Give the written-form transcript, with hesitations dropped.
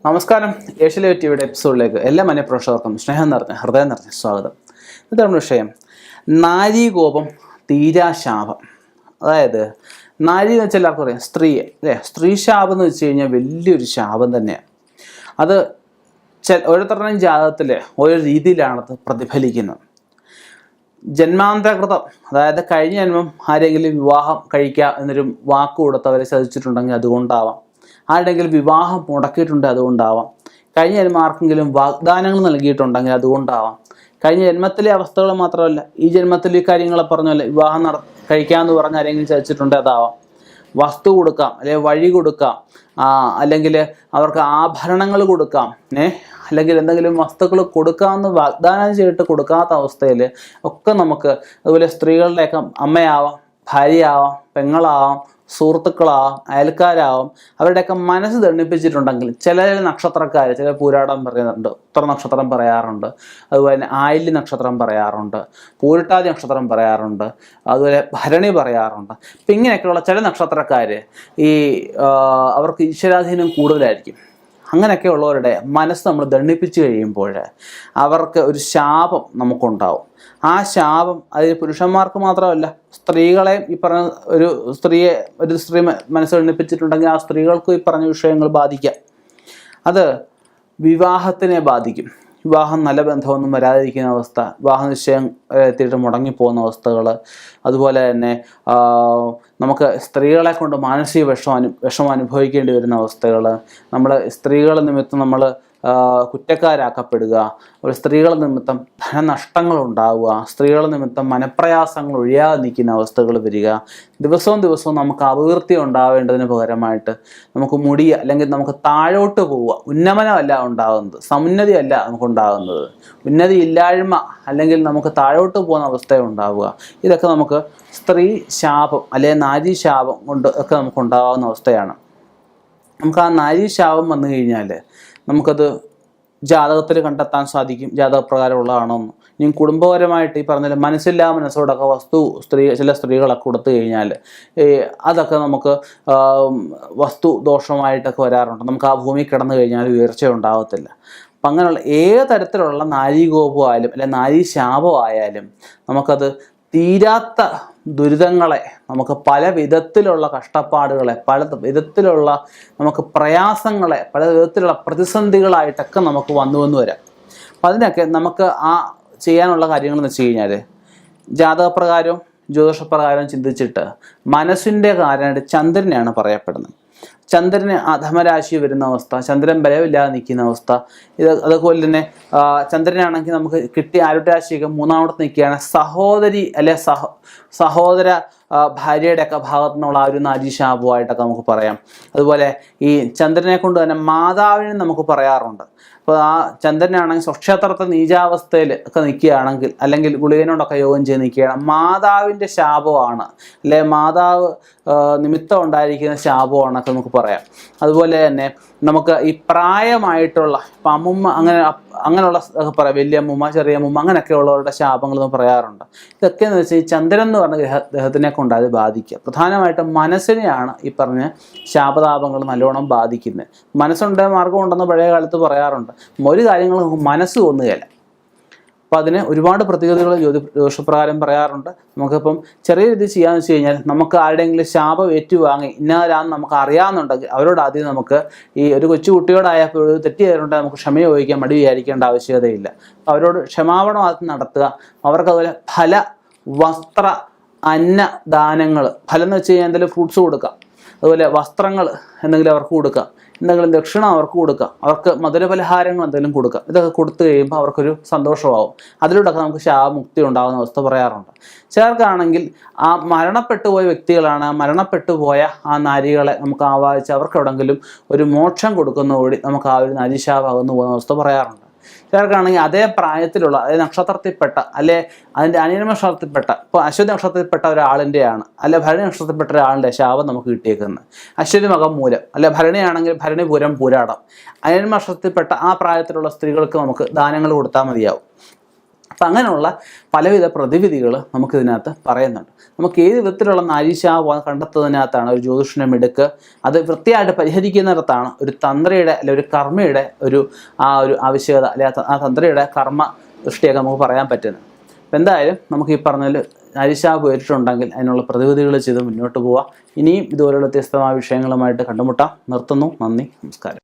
നമസ്കാരം. ഏഷ്യലൈവ് ടിവിയുടെ എപ്പിസോഡിലേക്ക് എല്ലാ മനഃപ്രേക്ഷകർക്കും സ്നേഹം നിറഞ്ഞ ഹൃദയം നിറഞ്ഞ സ്വാഗതം. ഇതാണ് വിഷയം. നാരീകോപം തീരാശാപം. അതായത് നാരി എന്ന് വെച്ചാൽ എല്ലാവർക്കും അറിയാം, സ്ത്രീ അല്ലേ. സ്ത്രീ ശാപം എന്ന് വെച്ച് കഴിഞ്ഞാൽ വലിയൊരു ശാപം തന്നെയാണ്. അത് ഓരോരുത്തരുടെയും ജാതകത്തിൽ ഓരോ രീതിയിലാണത് പ്രതിഫലിക്കുന്നത്. ജന്മാന്തരകൃതം, അതായത് കഴിഞ്ഞ ജന്മം ആരെങ്കിലും വിവാഹം കഴിക്കുക എന്നൊരു വാക്ക് കൊടുത്തവരെ ചതിച്ചിട്ടുണ്ടെങ്കിൽ അതുകൊണ്ടാവാം. ആരുടെങ്കിലും വിവാഹം മുടക്കിയിട്ടുണ്ടെങ്കിൽ അതുകൊണ്ടാവാം. കഴിഞ്ഞ ജന്മം ആർക്കെങ്കിലും വാഗ്ദാനങ്ങൾ നൽകിയിട്ടുണ്ടെങ്കിൽ അതുകൊണ്ടാവാം. കഴിഞ്ഞ ജന്മത്തിലെ അവസ്ഥകൾ മാത്രമല്ല, ഈ ജന്മത്തിൽ ഈ കാര്യങ്ങളെ പറഞ്ഞല്ലേ, വിവാഹം കഴിക്കാമെന്ന് പറഞ്ഞ് ആരെങ്കിലും ചതിച്ചിട്ടുണ്ടെങ്കിൽ അതാവാം. വസ്തു കൊടുക്കാം, അല്ലെങ്കിൽ വഴി കൊടുക്കാം, അല്ലെങ്കിൽ അവർക്ക് ആഭരണങ്ങൾ കൊടുക്കാം, അല്ലെങ്കിൽ എന്തെങ്കിലും വസ്തുക്കൾ കൊടുക്കാമെന്ന് വാഗ്ദാനം ചെയ്തിട്ട് കൊടുക്കാത്ത അവസ്ഥയിൽ ഒക്കെ നമുക്ക്, അതുപോലെ സ്ത്രീകളുടെയൊക്കെ അമ്മയാവാം, ഭാര്യയാവാം, പെങ്ങളാവാം, സുഹൃത്തുക്കളാവാം, അയൽക്കാരാവാം, അവരുടെയൊക്കെ മനസ്സ് ദണ്ണിപ്പിച്ചിട്ടുണ്ടെങ്കിൽ ചില നക്ഷത്രക്കാർ, ചില പൂരാടം പറയുന്നുണ്ട്, ഉത്തര നക്ഷത്രം പറയാറുണ്ട്, അതുപോലെ തന്നെ ആയില്യ നക്ഷത്രം പറയാറുണ്ട്, പൂരിട്ടാതി നക്ഷത്രം പറയാറുണ്ട്, അതുപോലെ ഭരണി പറയാറുണ്ട്. അപ്പം ഇങ്ങനെയൊക്കെയുള്ള ചില നക്ഷത്രക്കാർ അവർക്ക് ഈശ്വരാധീനം കൂടുതലായിരിക്കും. അങ്ങനെയൊക്കെ ഉള്ളവരുടെ മനസ്സ് നമ്മൾ ദണ്ണിപ്പിച്ച് കഴിയുമ്പോൾ അവർക്ക് ഒരു ശാപം നമുക്കുണ്ടാവും. ആ ശാപം അത് പുരുഷന്മാർക്ക് മാത്രമല്ല, സ്ത്രീകളെ ഈ പറഞ്ഞ ഒരു സ്ത്രീ മനസ്സ് ദണ്ണിപ്പിച്ചിട്ടുണ്ടെങ്കിൽ ആ സ്ത്രീകൾക്കും ഈ പറഞ്ഞ വിഷയങ്ങൾ ബാധിക്കാം. അത് വിവാഹത്തിനെ ബാധിക്കും. വിവാഹം നല്ല ബന്ധമൊന്നും വരാതിരിക്കുന്ന അവസ്ഥ, വിവാഹ നിശ്ചയം എത്തിയിട്ട് മുടങ്ങിപ്പോകുന്ന അവസ്ഥകൾ, അതുപോലെ തന്നെ നമുക്ക് സ്ത്രീകളെ കൊണ്ട് മാനസിക വിഷമം അനുഭവിക്കേണ്ടി വരുന്ന അവസ്ഥകൾ, നമ്മൾ സ്ത്രീകൾ നിമിത്തം നമ്മൾ കുറ്റക്കാരാക്കപ്പെടുക, ഒരു സ്ത്രീകൾ നിമിത്തം ധനനഷ്ടങ്ങൾ ഉണ്ടാവുക, സ്ത്രീകൾ നിമിത്തം മനപ്രയാസങ്ങൾ ഒഴിയാതെ നിൽക്കുന്ന അവസ്ഥകൾ വരിക, ദിവസവും നമുക്ക് അപകീർത്തി ഉണ്ടാവേണ്ടതിന് പകരമായിട്ട് നമുക്ക് അല്ലെങ്കിൽ നമുക്ക് താഴോട്ട് പോവുക. ഉന്നമനമല്ല ഉണ്ടാകുന്നത്, സമുന്നതിയല്ല നമുക്കുണ്ടാകുന്നത്, ഉന്നതി ഇല്ലായ്മ അല്ലെങ്കിൽ നമുക്ക് താഴോട്ട് പോകുന്ന അവസ്ഥ ഉണ്ടാവുക. ഇതൊക്കെ നമുക്ക് സ്ത്രീ ശാപം അല്ലെങ്കിൽ നാരീ ശാപം കൊണ്ട് ഒക്കെ നമുക്ക് ഉണ്ടാകാവുന്ന അവസ്ഥയാണ്. നമുക്ക് ആ നാരീ ശാപം വന്നു കഴിഞ്ഞാൽ നമുക്കത് ജാതകത്തിൽ കണ്ടെത്താൻ സാധിക്കും, ജാതകപ്രകാരമുള്ളതാണോ എന്ന്. ഇനി കുടുംബപരമായിട്ട് ഈ പറഞ്ഞാൽ മനസ്സോടൊക്കെ ചില സ്ത്രീകളൊക്കെ കൊടുത്തു കഴിഞ്ഞാൽ അതൊക്കെ നമുക്ക് വസ്തു ദോഷമായിട്ടൊക്കെ വരാറുണ്ട്. നമുക്ക് ആ ഭൂമി കിടന്നു കഴിഞ്ഞാൽ ഉയർച്ച ഉണ്ടാകത്തില്ല. അപ്പം അങ്ങനെയുള്ള ഏത് തരത്തിലുള്ള നാരീകോപമായാലും അല്ലെങ്കിൽ നാരീ ശാപമായാലും നമുക്കത് തീരാത്ത ദുരിതങ്ങളെ, നമുക്ക് പല വിധത്തിലുള്ള കഷ്ടപ്പാടുകളെ, പല വിധത്തിലുള്ള നമുക്ക് പ്രയാസങ്ങളെ, പല വിധത്തിലുള്ള പ്രതിസന്ധികളായിട്ടൊക്കെ നമുക്ക് വന്നു വരാം. അപ്പം അതിനൊക്കെ നമുക്ക് ചെയ്യാനുള്ള കാര്യങ്ങളെന്ന് വെച്ച് കഴിഞ്ഞാൽ ജാതകപ്രകാരവും ജ്യോതിഷപ്രകാരവും ചിന്തിച്ചിട്ട് മനസ്സിൻ്റെ കാര്യമായിട്ട് ചന്ദ്രനെയാണ് പറയപ്പെടുന്നത്. ചന്ദ്രന് അധമരാശി വരുന്ന അവസ്ഥ, ചന്ദ്രൻ ബലമില്ലാതെ നിൽക്കുന്ന അവസ്ഥ, അതുപോലെ തന്നെ ചന്ദ്രനാണെങ്കിൽ നമുക്ക് കിട്ടിയ ആരുരാശിയൊക്കെ മൂന്നാമത്തെ നിൽക്കുകയാണ് സഹോദരി അല്ലെ സഹോദര ഭാര്യയുടെ ഒക്കെ ഭാഗത്തു നിന്നുള്ള ആ ഒരു നാരീശാപമായിട്ടൊക്കെ നമുക്ക് പറയാം. അതുപോലെ ഈ ചന്ദ്രനെ കൊണ്ട് തന്നെ മാതാവിനെ നമുക്ക് പറയാറുണ്ട്. അപ്പോൾ ആ ചന്ദ്രനാണെങ്കിൽ സ്വക്ഷേത്രത്തെ നീചാവസ്ഥയിൽ ഒക്കെ നിൽക്കുകയാണെങ്കിൽ, അല്ലെങ്കിൽ ഗുളികനോടൊക്കെ യോഗം ചെയ്ത് നിൽക്കുകയാണ്, മാതാവിൻ്റെ ശാപമാണ്, അല്ലെ മാതാവ് നിമിത്തം ഉണ്ടായിരിക്കുന്ന ശാപമാണൊക്കെ നമുക്ക് പറയാം. അതുപോലെ തന്നെ നമുക്ക് ഈ പ്രായമായിട്ടുള്ള ഇപ്പം അമ്മുമ്മ അങ്ങനെയുള്ള പറയാം, വലിയമ്മൂമ്മ, ചെറിയമ്മൂമ്മ, അങ്ങനെയൊക്കെ ഉള്ളവരുടെ ശാപങ്ങൾ എന്ന് പറയാറുണ്ട്. ഇതൊക്കെയെന്ന് വെച്ചാൽ ഈ ചന്ദ്രൻ എന്ന് പറഞ്ഞ ഗ്രഹത്തിനെ കൊണ്ട് അത് ബാധിക്കുക. പ്രധാനമായിട്ടും മനസ്സിനെയാണ് ഈ പറഞ്ഞ ശാപതാപങ്ങൾ നല്ലോണം ബാധിക്കുന്നത്. മനസ്സുണ്ട് മാർഗമുണ്ടെന്ന് പഴയ കാലത്ത് പറയാറുണ്ട്. ഒരു കാര്യങ്ങൾ നമുക്ക് മനസ്സ് തോന്നുകയില്ല. അപ്പോൾ അതിന് ഒരുപാട് പ്രതിവിധികൾ ജ്യോതിഷപ്രകാരം പറയാറുണ്ട്. നമുക്കിപ്പം ചെറിയ രീതിയിൽ ചെയ്യാമെന്ന് വെച്ച് കഴിഞ്ഞാൽ, നമുക്ക് ആരുടെയെങ്കിലും ശാപം ഏറ്റുവാങ്ങി ഇന്നവരാന്ന് നമുക്ക് അറിയാമെന്നുണ്ടെങ്കിൽ അവരോട് ആദ്യം നമുക്ക് ഈ ഒരു കൊച്ചു കുട്ടിയോടായപ്പോൾ തെറ്റ് ചെയ്തിട്ടുണ്ടെങ്കിൽ നമുക്ക് ക്ഷമ ചോദിക്കാൻ മടി വിചാരിക്കേണ്ട ആവശ്യകതയില്ല. അപ്പോൾ അവരോട് ക്ഷമാപണം ആദ്യം നടത്തുക. അവർക്കതുപോലെ ഫല, വസ്ത്ര, അന്നദാനങ്ങൾ, ഫലം എന്ന് വെച്ച് കഴിഞ്ഞാൽ എന്തെങ്കിലും ഫ്രൂട്ട്സ് കൊടുക്കാം, അതുപോലെ വസ്ത്രങ്ങൾ എന്തെങ്കിലും അവർക്ക് കൊടുക്കാം, എന്തെങ്കിലും ദക്ഷിണ അവർക്ക് കൊടുക്കാം, അവർക്ക് മധുരപലഹാരങ്ങൾ എന്തെങ്കിലും കൊടുക്കാം. ഇതൊക്കെ കൊടുത്തു കഴിയുമ്പോൾ അവർക്കൊരു സന്തോഷമാവും. അതിലൂടെയൊക്കെ നമുക്ക് ശാപമുക്തി ഉണ്ടാകുന്ന അവസ്ഥ പറയാറുണ്ട്. ചിലർക്കാണെങ്കിൽ ആ മരണപ്പെട്ടു പോയ വ്യക്തികളാണ്, മരണപ്പെട്ടു പോയ ആ നാരികളെ നമുക്ക് ആവാഹിച്ച് അവർക്ക് എവിടെയെങ്കിലും ഒരു മോക്ഷം കൊടുക്കുന്നതോടെ നമുക്ക് ആ ഒരു നാരീശാപം അകന്നു പോകുന്ന അവസ്ഥ പറയാറുണ്ട്. ചിലർക്കാണെങ്കിൽ അതേ പ്രായത്തിലുള്ള, അതേ നക്ഷത്രത്തിൽപ്പെട്ട, അല്ലെ അതിൻ്റെ അനിയന നക്ഷത്രത്തിൽപ്പെട്ട, ഇപ്പോൾ അശ്വതി നക്ഷത്രത്തിൽപ്പെട്ട ഒരാളിൻ്റെയാണ്, അല്ലെ ഭരണി നക്ഷത്രത്തിൽപ്പെട്ട ഒരാളുടെ ശാപം നമുക്ക് കിട്ടിയേക്കുന്നത്. അശ്വതി മകം മൂലം, അല്ലെ ഭരണിയാണെങ്കിൽ ഭരണി പൂരം പൂരാടം, അനിയന നക്ഷത്രത്തിൽപ്പെട്ട ആ പ്രായത്തിലുള്ള സ്ത്രീകൾക്ക് നമുക്ക് ദാനങ്ങൾ കൊടുത്താൽ മതിയാവും. അപ്പം അങ്ങനെയുള്ള പലവിധ പ്രതിവിധികൾ നമുക്കിതിനകത്ത് പറയുന്നുണ്ട്. നമുക്ക് ഏത് വിധത്തിലുള്ള നാരീശാവ് കണ്ടെത്തുന്നതിനകത്താണ് ഒരു ജ്യോതിഷനെ മിടുക്ക്. അത് വൃത്തിയായിട്ട് പരിഹരിക്കുന്നിടത്താണ് ഒരു തന്ത്രിയുടെ അല്ലെ ഒരു കർമ്മയുടെ ഒരു ആവശ്യകത അല്ലെ ആ തന്ത്രിയുടെ കർമ്മ ദൃഷ്ടിയൊക്കെ നമുക്ക് പറയാൻ പറ്റുന്നത്. അപ്പം എന്തായാലും നമുക്ക് ഈ പറഞ്ഞതിൽ നാരീശാവ് പോയിട്ടുണ്ടെങ്കിൽ അതിനുള്ള പ്രതിവിധികൾ ചെയ്ത് മുന്നോട്ട് പോവുക. ഇനിയും ഇതുപോലുള്ള വ്യത്യസ്തമായ വിഷയങ്ങളുമായിട്ട് കണ്ടുമുട്ടാം. നിർത്തുന്നു. നന്ദി, നമസ്കാരം.